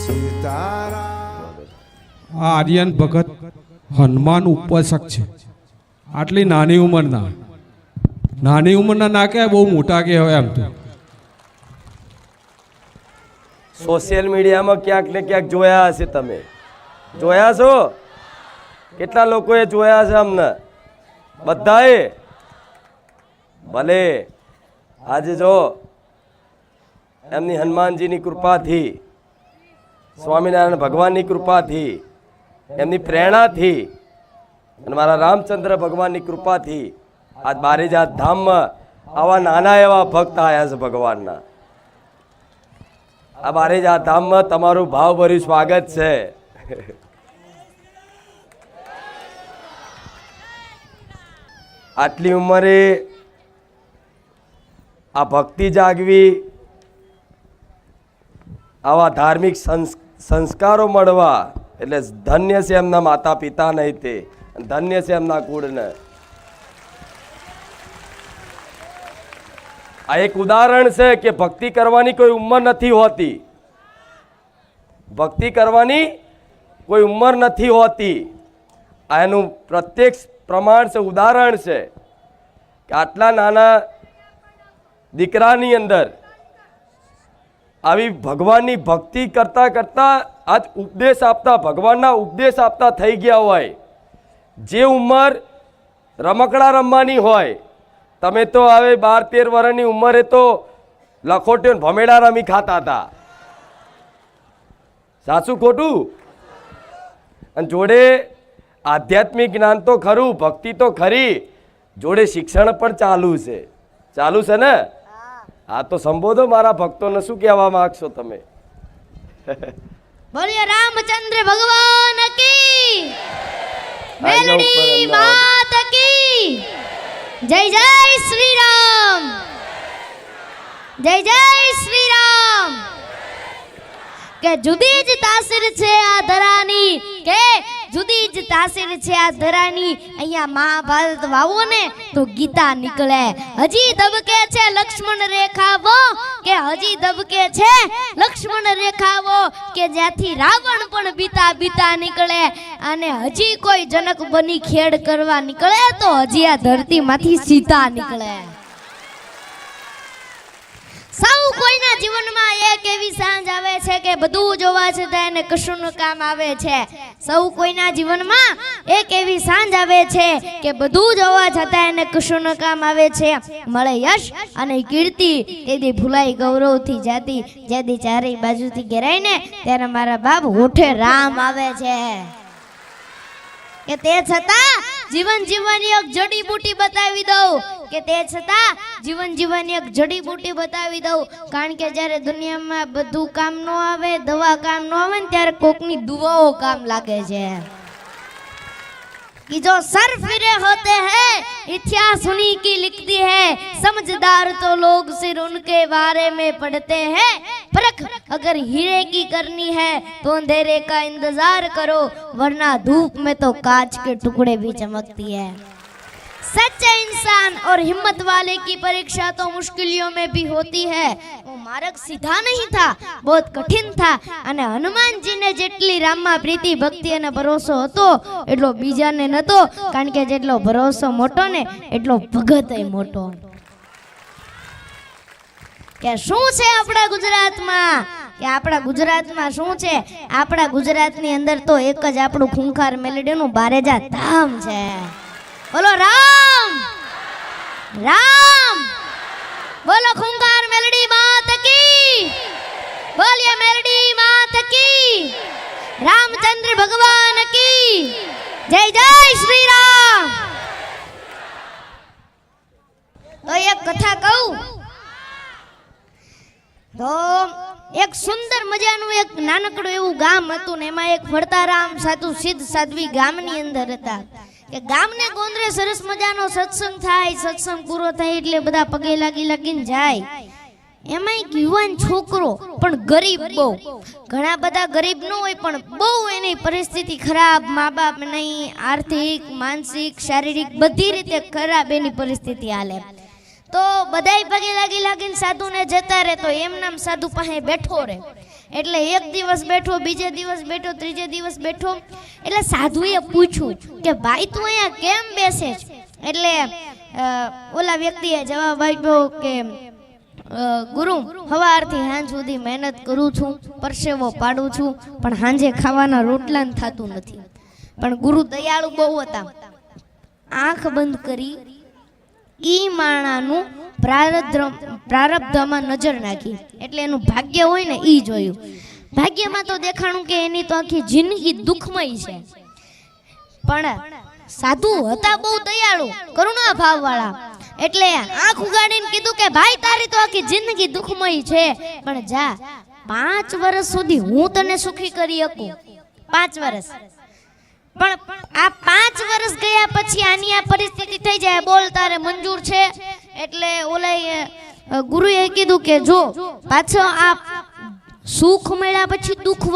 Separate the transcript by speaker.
Speaker 1: આ આર્યન ભગત હનુમાન ઉપાસક છે. આટલી નાની ઉંમરના ના કહેવાય, બહુ મોટા કહેવાય. આમ તો
Speaker 2: સોશિયલ મીડિયામાં ક્યાંક ને ક્યાંક જોયા હશે. તમે જોયા છો? કેટલા લોકોએ જોયા છે? અમને બધાએ. ભલે આજે જો એમની હનુમાનજીની કૃપાથી, સ્વામિનારાયણ ભગવાનની કૃપાથી, એમની પ્રેરણાથી અને મારા રામચંદ્ર ભગવાનની કૃપાથી આજ બારેજાત ધામમાં આવા નાના એવા ભક્ત આવ્યા છે ભગવાનના. આ બારેજાત ધામમાં તમારું ભાવભર્યું સ્વાગત છે. આટલી ઉંમરે આ ભક્તિ જાગવી, આવા ધાર્મિક સંસ્કારો મળવા એટલે ધન્ય છે એમના માતા પિતા નહીં, તે ધન્ય છે એમના કુળને. આ એક ઉદાહરણ છે કે ભક્તિ કરવાની કોઈ ઉંમર નથી હોતી. ભક્તિ કરવાની કોઈ ઉંમર નથી હોતી. આ એનું પ્રત્યક્ષ પ્રમાણ છે, ઉદાહરણ છે કે આટલા નાના દીકરાની અંદર આવી ભગવાનની ભક્તિ કરતા કરતા આજ ઉપદેશ આપતા, ભગવાનના ઉપદેશ આપતા થઈ ગયા હોય. જે ઉંમર રમકડા રમવાની હોય, તમે તો હવે 12-13 વર્ષની ઉંમરે તો લખોટીઓ ભમેડા રમી ખાતા હતા. સાચું ખોટું? અને જોડે આધ્યાત્મિક જ્ઞાન તો ખરું, ભક્તિ તો ખરી, જોડે શિક્ષણ પણ ચાલુ છે. ચાલુ છે ને? હા, તો સંબોધો મારા ભક્તોને. શું કહેવા માંગશો તમે?
Speaker 3: બોલીએ રામચંદ્ર ભગવાન કી, મેલડી માત કી જય. જય શ્રી રામ, જય જય શ્રી રામ. કે જુદી જ તાસીર છે આ ધરાની, કે જુદી જ તાસીર છે આ ધરાની. અહીંયા મહાભારત વાવો ને તો ગીતા નીકળે. હજી દબકે છે લક્ષ્મણ રેખાવો, કે હજી દબકે છે લક્ષ્મણ રેખાવો, કે જ્યાંથી રાવણ પણ બીતા બીતા નીકળે. અને હજી કોઈ જનક બની ખેડ કરવા નીકળે તો હજી આ ધરતીમાંથી સીતા નીકળે. સૌ કોઈના જીવનમાં એક એવી સાંજ આવે છે કે બધું જોવા છતાં એને કશું કામ આવે છે. સૌ કોઈના જીવનમાં એક એવી સાંજ આવે છે કે બધું જોવા છતાં એને કશું કામ આવે છે. મળે યશ અને કીર્તિ, તેથી ભૂલાઈ ગૌરવથી જાતિ. જેથી ચારેય બાજુથી ઘેરાય ને ત્યારે મારા બાપ હોઠે રામ આવે છે. કે તે છતાં જીવન જીવવાની એક જડીબુટી બતાવી દઉં, કે તે છતાં જીવન જીવવાની એક જડીબુટી બતાવી દઉં. કારણ કે જ્યારે દુનિયામાં બધું કામ ન આવે, દવા કામ ન આવે ને ત્યારે કોકની દુઆઓ કામ લાગે છે. कि जो सर फिरे होते हैं इतिहास उन्हीं की लिखती है. समझदार तो लोग सिर उनके बारे में पढ़ते हैं. परख अगर हीरे की करनी है तो अंधेरे का इंतजार करो, वरना धूप में तो कांच के टुकड़े भी चमकती है. सच्चे इंसान और हिम्मत वाले की परीक्षा तो मुश्किलों में भी होती है. वो मार्ग सीधा नहीं था, बहुत कठिन था. અને હનુમાનજીને જેટલી રામમાં પ્રીતિ, ભક્તિ અને ભરોસો હતો એટલો બીજાને નતો. કારણ કે જેટલો ભરોસો મોટો ને એટલો ભગતય મોટો. કે શું છે આપણા ગુજરાતમાં, કે આપણા ગુજરાતમાં શું છે? આપણા ગુજરાતની અંદર તો એક જ આપણું ખૂંખાર મેલડીનું બારેજાત ધામ છે. બોલો રામ રામ, બોલો ખૂંખાર મેલડી માત કી, બોલીએ મેલડી માત કી, રામચંદ્ર ભગવાન કી જય. જય શ્રી રામ. તો એક કથા કહું તો એક સુંદર મજાનું એક નાનકડું એવું ગામ હતું ને એમાં એક ફરતારામ સાધુ સિદ્ધ સાધ્વી ગામની અંદર હતા. કે ગામને ગોંદરે સરસ મજાનો સત્સંગ થાય. સત્સંગ પૂરો થાય એટલે બધા પગે લાગીને જાય. એમાં એક યુવાન છોકરો, પણ ગરીબ બહુ. ઘણા બધા ગરીબ ન હોય પણ બહુ એની પરિસ્થિતિ ખરાબ, મા બાપ નહીં, આર્થિક, માનસિક, શારીરિક બધી રીતે ખરાબ એની પરિસ્થિતિ હાલે. તો બધાય પગે લાગીને સાધુને જતા રહે તો એમ નામ સાધુ પાસે બેઠો રહે. એટલે એક દિવસ બેઠો, બીજે દિવસ બેઠો, ત્રીજે દિવસ બેઠો. એટલે સાધુએ પૂછ્યું કે ભાઈ તું અહીંયા કેમ બેસે છે? એટલે ઓલા વ્યક્તિએ જવાબ આપ્યો કે ગુરુ, સવારથી સાંજ સુધી મહેનત કરું છું, પરસેવો પાડું છું, પણ સાંજે ખાવાના રોટલા થતું નથી. પણ ગુરુ દયાળુ બહુ હતા. આંખ બંધ કરી ઈ માણાનું પ્રારબ્ધમાં નજર નાખી, એટલે એનું ભાગ્ય હોય ને ઈ જોયું. ભાગ્યમાં તો દેખાણું કે એની તો આખી જિંદગી દુઃખમય છે. પણ સાધુ હતા બહુ દયાળુ, કરુણા ભાવવાળા. એટલે આંખ ઉગાડીને કીધું કે ભાઈ તારી તો આખી જિંદગી દુઃખમય છે, પણ જા 5 વર્ષ સુધી હું તને સુખી કરી શકું. 5 વર્ષ. પણ આ 5 વર્ષ ગયા પછી આની આ પરિસ્થિતિ થઈ જાય, બોલ તારે મંજૂર છે? એટલે ઓલા ગુરુએ કીધું કે જો પાછો આ સુખ મળ્યા પછી દુઃખ